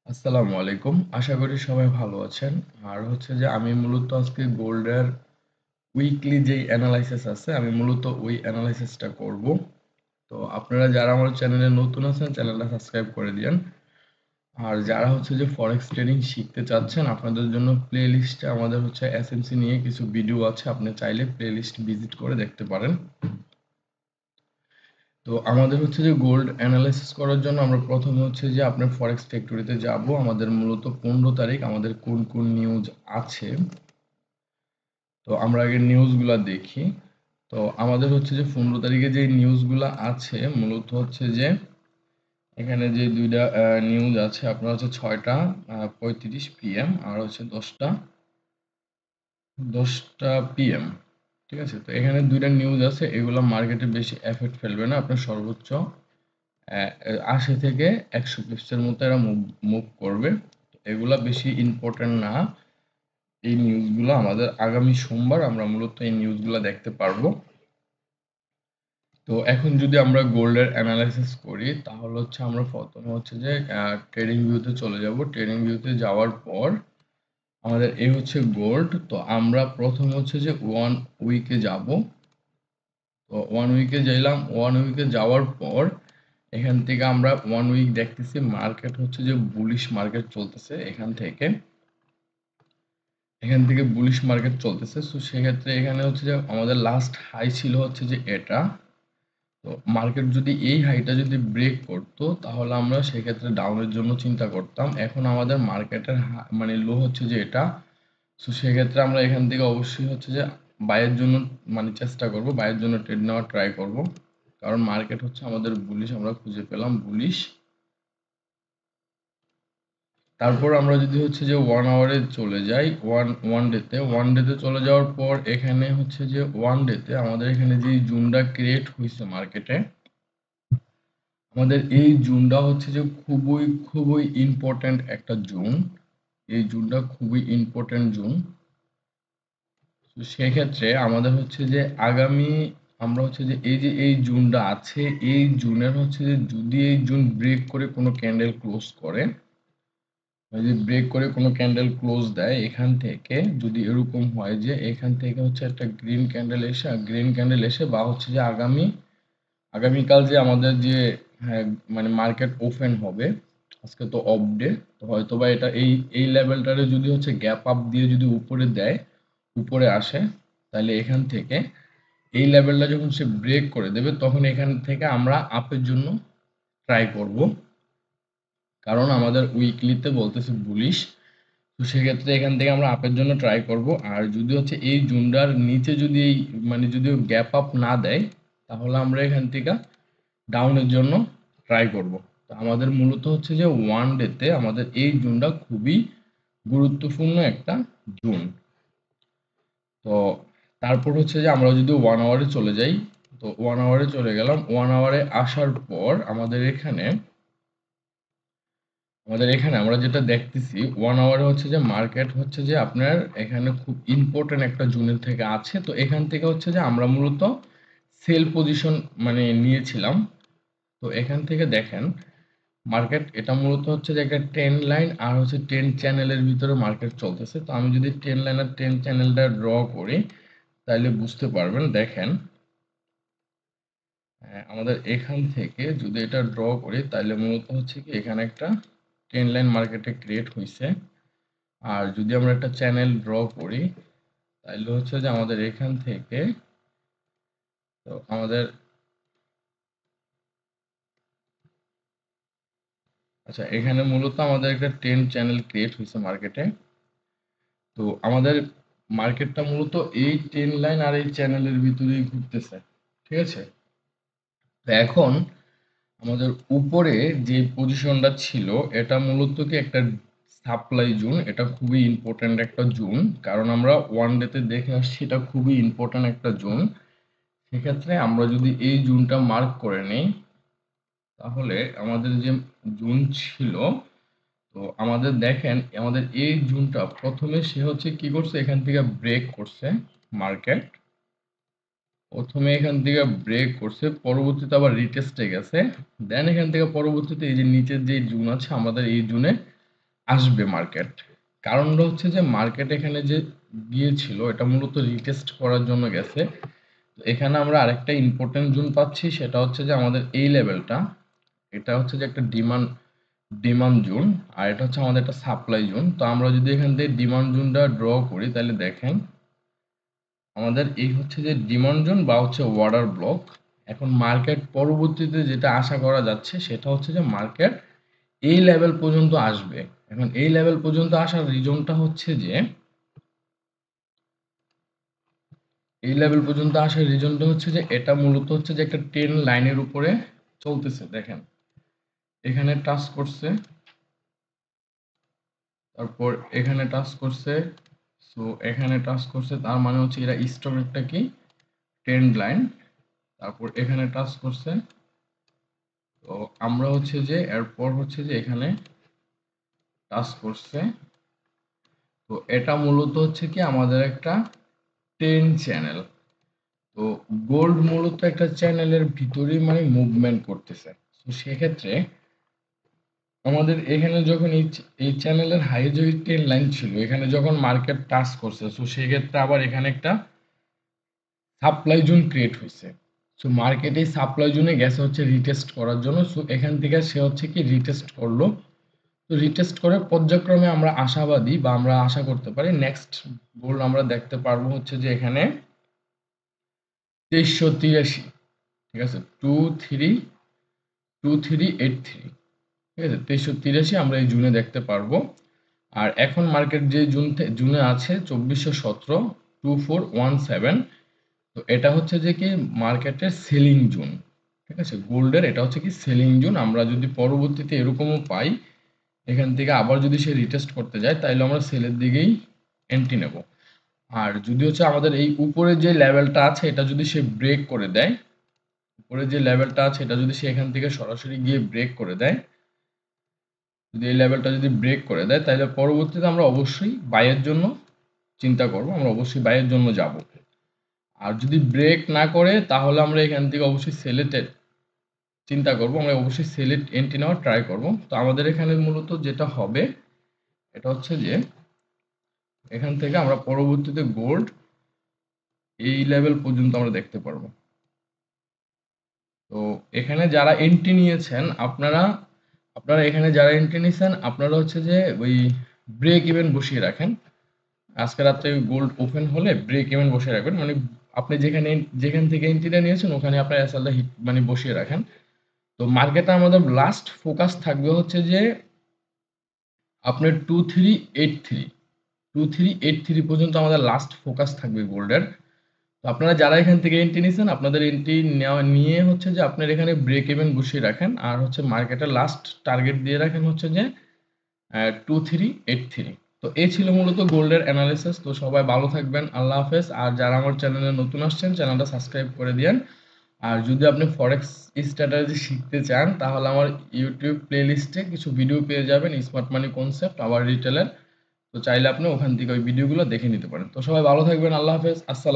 আসসালামু আলাইকুম। আশা করি সবাই ভালো আছেন। আর হচ্ছে যে আমি মূলত আজকে গোল্ডের উইকলি যেই অ্যানালাইসিস আছে আমি মূলত ওই অ্যানালাইসিসটা করব। তো আপনারা যারা আমার চ্যানেলে নতুন আছেন চ্যানেলটা সাবস্ক্রাইব করে দিয়েন। আর যারা হচ্ছে যে ফরেক্স ট্রেডিং শিখতে চাচ্ছেন আপনাদের জন্য প্লে লিস্টে আমাদের হচ্ছে এসএমসি নিয়ে কিছু ভিডিও আছে, আপনি চাইলে প্লে লিস্ট ভিজিট করে দেখতে পারেন। তো আমাদের হচ্ছে যে গোল্ড অ্যানালাইসিস করার জন্য আমরা প্রথমে হচ্ছে যে আপনার ফরেক্স ফ্যাক্টরিতে যাব। আমাদের মূলত 15 তারিখ আমাদের কোন কোন নিউজ আছে, তো আমরা আগে নিউজগুলা দেখি। তো আমাদের হচ্ছে যে 15 তারিখে যে নিউজগুলা আছে মূলত হচ্ছে যে এখানে যে দুইটা নিউজ আছে আপনার হচ্ছে 6টা 35 পিএম আর হচ্ছে 10টা পিএম। ঠিক আছে, তো এখানে দুইটা নিউজ আছে, এগুলা মার্কেটে বেশি এফেক্ট ফেলবে না। আপনার সর্বোচ্চ 80 থেকে 100 পিপসের মতো এরা মুভ করবে। এগুলা বেশি ইম্পর্টেন্ট না। এই নিউজগুলো আমাদের আগামী সোমবার আমরা মূলত এই নিউজগুলো দেখতে পারবো। তো এখন যদি আমরা গোল্ডের অ্যানালাইসিস করি তাহলে হচ্ছে আমরা প্রথমে হচ্ছে যে ট্রেডিং ভিউতে চলে যাব। ট্রেডিং ভিউতে যাওয়ার পর আমাদের এই হচ্ছে গোল্ড। তো আমরা প্রথমে হচ্ছে যে ওয়ান উইকে যাব। তো ওয়ান উইকে যাইলাম। ওয়ান উইকে যাওয়ার পর এখান থেকে আমরা ওয়ান উইক দেখতেছি মার্কেট হচ্ছে যে বুলিশ মার্কেট চলতেছে। এখান থেকে বুলিশ মার্কেট চলতেছে। সো সেক্ষেত্রে এখানে হচ্ছে যে আমাদের লাস্ট হাই ছিল হচ্ছে যে এটা। তো মার্কেট যদি এই হাইটা যদি ব্রেক করতো তাহলে আমরা সেক্ষেত্রে ডাউনের জন্য চিন্তা করতাম। এখন আমাদের মার্কেটের মানে লো হচ্ছে যে এটা। সো সেক্ষেত্রে আমরা এখান থেকে অবশ্যই হচ্ছে যে বাইয়ের জন্য মানে চেষ্টা করব, বাইয়ের জন্য ট্রেড নেওয়ার ট্রাই করব। কারণ মার্কেট হচ্ছে আমাদের বুলিশ, আমরা খুঁজে পেলাম বুলিশ। তারপর আমরা যদি হচ্ছে যে ওয়ান আওয়ারে চলে যাই, ওয়ান ডেতে চলে যাওয়ার পর এখানে হচ্ছে যে ওয়ান ডেতে আমাদের এখানে যে জোনটা ক্রিয়েট হয়েছে মার্কেটে, আমাদের এই জোনটা হচ্ছে যে খুবই খুবই ইম্পর্ট্যান্ট একটা জোন। এই জোনটা খুবই ইম্পর্ট্যান্ট জোন। তো সেক্ষেত্রে আমাদের হচ্ছে যে আগামী আমরা হচ্ছে যে এই জোনটা আছে, এই জোনের হচ্ছে যে যদি এই জোন ব্রেক করে কোনো ক্যান্ডেল ক্লোজ করে, যদি ব্রেক করে কোনো ক্যান্ডেল ক্লোজ দেয় এখান থেকে, যদি এরকম হয় যে এখান থেকে হচ্ছে একটা গ্রিন ক্যান্ডেল এসে বা হচ্ছে যে আগামীকাল যে আমাদের যে হ্যাঁ মানে মার্কেট ওপেন হবে, আজকে তো অফ ডে, তো হয়তো বা এটা এই এই লেভেলটারে যদি হচ্ছে গ্যাপ আপ দিয়ে যদি উপরে দেয়, উপরে আসে, তাহলে এখান থেকে এই লেভেলটা যখন সে ব্রেক করে দেবে তখন এখান থেকে আমরা আপের জন্য ট্রাই করব। কারণ আমাদের উইকলিতে বলতেছে বুলিশ। তো সেক্ষেত্রে এখান থেকে আমরা আপের জন্য ট্রাই করব। আর যদি হচ্ছে এই জোনটার নিচে যদি এই মানে যদি গ্যাপ আপ না দেয় তাহলে আমরা এখান থেকে ডাউনের জন্য ট্রাই করব। তো আমাদের মূলত হচ্ছে যে ওয়ান ডেতে আমাদের এই জোনটা খুবই গুরুত্বপূর্ণ একটা জোন। তো তারপর হচ্ছে যে আমরা যদি ওয়ান আওয়ারে চলে যাই, তো ওয়ান আওয়ারে চলে গেলাম। ওয়ান আওয়ারে আসার পর আমাদের এখানে আমরা যেটা দেখতেছি ওয়ান আওয়ারে হচ্ছে যে মার্কেট হচ্ছে যে আপনার এখানে খুব ইম্পর্টেন্ট একটা জোনের থেকে আছে। তো এখান থেকে হচ্ছে যে আমরা মূলত সেল পজিশন মানে নিয়েছিলাম। তো এখান থেকে দেখেন মার্কেট এটা মূলত হচ্ছে যে একটা ট্রেন লাইন আর হচ্ছে ট্রেন চ্যানেলের ভিতরে মার্কেট চলতেছে। তো আমি যদি ট্রেন লাইন আর ট্রেন চ্যানেলটা ড্র করি তাহলে বুঝতে পারবেন। দেখেন আমাদের এখান থেকে যদি এটা ড্র করি তাহলে মূলত হচ্ছে কি এখানে একটা ট্রেন লাইন মার্কেটে ক্রিয়েট হয়েছে। আর যদি আমরা একটা চ্যানেল ড্র করি তাহলে হচ্ছে যে আমাদের এখান থেকে, তো আমাদের আচ্ছা এখানে মূলত আমাদের একটা ট্রেন চ্যানেল ক্রিয়েট হয়েছে মার্কেটে। তো আমাদের মার্কেটটা মূলত এই ট্রেন লাইন আর এই চ্যানেলের ভিতরেই ঘুরতেছে। ঠিক আছে, তো এখন আমাদের উপরে যে পজিশনটা ছিল এটা মূলত কি একটা সাপ্লাই জোন। এটা খুবই ইম্পর্ট্যান্ট একটা জোন, কারণ আমরা ওয়ান ডেতে দেখে আসছি এটা খুবই ইম্পর্ট্যান্ট একটা জোন। সেক্ষেত্রে আমরা যদি এই জোনটা মার্ক করে নেই তাহলে আমাদের যে জোন ছিল, তো আমাদের দেখেন আমাদের এই জোনটা প্রথমে সে হচ্ছে কি করছে, এখান থেকে ব্রেক করছে মার্কেট। প্রথমে এখান থেকে ব্রেক করছে, পরবর্তীতে আবার রিটেস্টে গেছে। দেন এখান থেকে পরবর্তীতে এই যে নিচের যে জোন আছে আমাদের এই জোনে আসবে মার্কেট। কারণটা হচ্ছে যে মার্কেট এখানে যে গিয়েছিল এটা মূলত রিটেস্ট করার জন্য গেছে। তো এখানে আমরা আরেকটা ইম্পর্টেন্ট জোন পাচ্ছি, সেটা হচ্ছে যে আমাদের এই লেভেলটা, এটা হচ্ছে যে একটা ডিমান্ড জোন, আর এটা হচ্ছে আমাদের একটা সাপ্লাই জোন। তো আমরা যদি এখান থেকে ডিমান্ড জোনটা ড্র করি তাহলে দেখেন আমাদের এই হচ্ছে যে ডিমান্ড জোন বা হচ্ছে অর্ডার ব্লক। এখন মার্কেট পরবর্তীতে যেটা আশা করা যাচ্ছে সেটা হচ্ছে যে মার্কেট এই লেভেল পর্যন্ত আসবে। এখন এই লেভেল পর্যন্ত আসার রিজনটা হচ্ছে যে এটা মূলত হচ্ছে যে একটা ট্রেন লাইনের উপরে চলতেছে। দেখেন এখানে টাচ করছে, তারপর এখানে টাচ করছে, সো এখানে টাচ করছে, তার মানে হচ্ছে এরা স্টক একটা কি ট্রেন্ড লাইন। তারপর এখানে টাচ করছে, তো আমরা হচ্ছে যে এরপর হচ্ছে যে এখানে টাচ করছে। তো এটা মূলত হচ্ছে কি আমাদের একটা ট্রেন্ড চ্যানেল। তো গোল্ড মূলত একটা চ্যানেলের ভিতরেই মানে মুভমেন্ট করতেছে। তো সেক্ষেত্রে আমাদের এখানে যখন এই চ্যানেলের হাই যে ট্রেন লাইন ছিল, এখানে যখন মার্কেট টাচ করছে, তো সেক্ষেত্রে আবার এখানে একটা সাপ্লাই জোন ক্রিয়েট হয়েছে। সো মার্কেটে সাপ্লাই জোনে গেছে হচ্ছে রিটেস্ট করার জন্য। সো এখান থেকে সে হচ্ছে কি রিটেস্ট করলো। তো রিটেস্ট করে পর্যায়ক্রমে আমরা আশাবাদী বা আমরা আশা করতে পারি নেক্সট গোল্ড আমরা দেখতে পারবো হচ্ছে যে এখানে 2383, ঠিক আছে, 2383, ঠিক আছে, 2383 আমরা এই জুনে দেখতে পারবো। আর এখন মার্কেট যে জুনে আছে 2417, 2417, তো এটা হচ্ছে যে কি মার্কেটের সেলিং জোন। ঠিক আছে, গোল্ডের এটা হচ্ছে কি সেলিং জোন। আমরা যদি পরবর্তীতে এরকমও পাই এখান থেকে আবার যদি সে রিটেস্ট করতে যায় তাহলে আমরা সেলের দিকেই এন্ট্রি নেব। আর যদি হচ্ছে আমাদের এই উপরে যে লেভেলটা আছে এটা যদি সে ব্রেক করে দেয়, উপরে যে লেভেলটা আছে এটা যদি সে এখান থেকে সরাসরি গিয়ে ব্রেক করে দেয়, যদি এই লেভেলটা যদি ব্রেক করে দেয় তাহলে পরবর্তীতে আমরা অবশ্যই বাইয়ের জন্য চিন্তা করব, আমরা অবশ্যই বাইয়ের জন্য যাব। আর যদি ব্রেক না করে তাহলে আমরা এখান থেকে অবশ্যই সেলের চিন্তা করব, আমরা অবশ্যই সেলের এন্ট্রি নেওয়ার ট্রাই করব। তো আমাদের এখানে মূলত যেটা হবে এটা হচ্ছে যে এখান থেকে আমরা পরবর্তীতে গোল্ড এই লেভেল পর্যন্ত আমরা দেখতে পারবো। তো এখানে যারা এন্ট্রি নিয়েছেন আপনারা আপনারা এখানে যারা এন্ট্রি নিয়েছেন আপনারা হচ্ছে যে ওই ব্রেক ইভেন বসিয়ে রাখেন। আজকে রাত্রে গোল্ড ওপেন হলে ব্রেক ইভেন বসিয়ে রাখবেন, মানে আপনি যেখান থেকে এন্ট্রিটা নিয়েছেন ওখানে আপনার এসএলটা হিট মানে বসিয়ে রাখেন। তো মার্কেটে আমাদের লাস্ট ফোকাস থাকবে হচ্ছে যে আপনার 2383 পর্যন্ত আমাদের লাস্ট ফোকাস থাকবে গোল্ডের। তো আপনারা যারা এখান থেকে এন্ট্রি নিয়েছেন আপনাদের এন্ট্রি নেওয়া নিয়ে হচ্ছে যে আপনার এখানে ব্রেক ইভেন বসিয়ে রাখেন, আর হচ্ছে মার্কেটের লাস্ট টার্গেট দিয়ে রাখেন হচ্ছে যে 2383। তো এই ছিল মূলত গোল্ডের অ্যানালিসিস। তো সবাই ভালো থাকবেন, আল্লাহ হাফেজ। আর যারা আমার চ্যানেলে নতুন আসছেন চ্যানেলটা সাবস্ক্রাইব করে দিয়েন। আর যদি আপনি ফরেক্স স্ট্র্যাটেজি শিখতে চান তাহলে আমার ইউটিউব প্লেলিস্টে কিছু ভিডিও পেয়ে যাবেন, স্মার্ট মানি কনসেপ্ট আবার রিটেলের। তো চাইলে আপনি ওখান থেকে ওই ভিডিওগুলো দেখে নিতে পারেন। তো সবাই ভালো থাকবেন, আল্লাহ হাফেজ, আসসালাম।